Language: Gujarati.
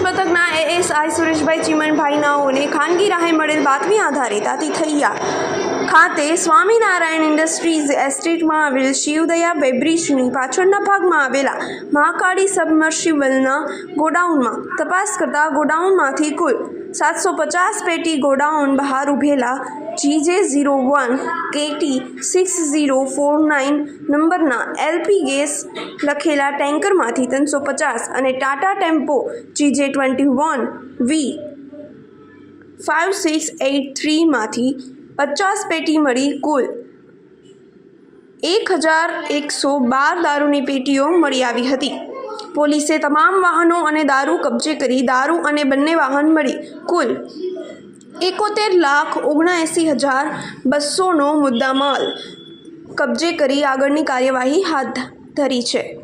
મથકના એએસઆઈ સુરેશભાઈ ચીમનભાઈ નાઓને ખાનગી રાહે મળેલ બાતમી આધારે તાતીથૈયા ખાતે સ્વામિનારાયણ ઇન્ડસ્ટ્રીઝ એસ્ટેટમાં આવેલ શિવદયા બેબ્રિજની પાછળના ભાગમાં આવેલા મહાકાળી સબમર્સિબલના ગોડાઉનમાં તપાસ કરતા ગોડાઉનમાંથી કુલ 750 પેટી ગોડાઉન બહાર ઉભેલા GJ01 KT 6049 નંબરના LP ગેસ લખેલા ટેન્કરમાંથી 350 અને ટાટા ટેમ્પો GJ21 V 5683માંથી 50 પેટી મળી કુલ 1112 દારૂની પેટીઓ મળી આવી હતી। પોલીસે તમામ વાહનો અને દારૂ કબજે કરી દારૂ અને બંને વાહન મળી કુલ 71,79,200નો મુદ્દામાલ કબજે કરી આગળની કાર્યવાહી હાથ ધરી છે।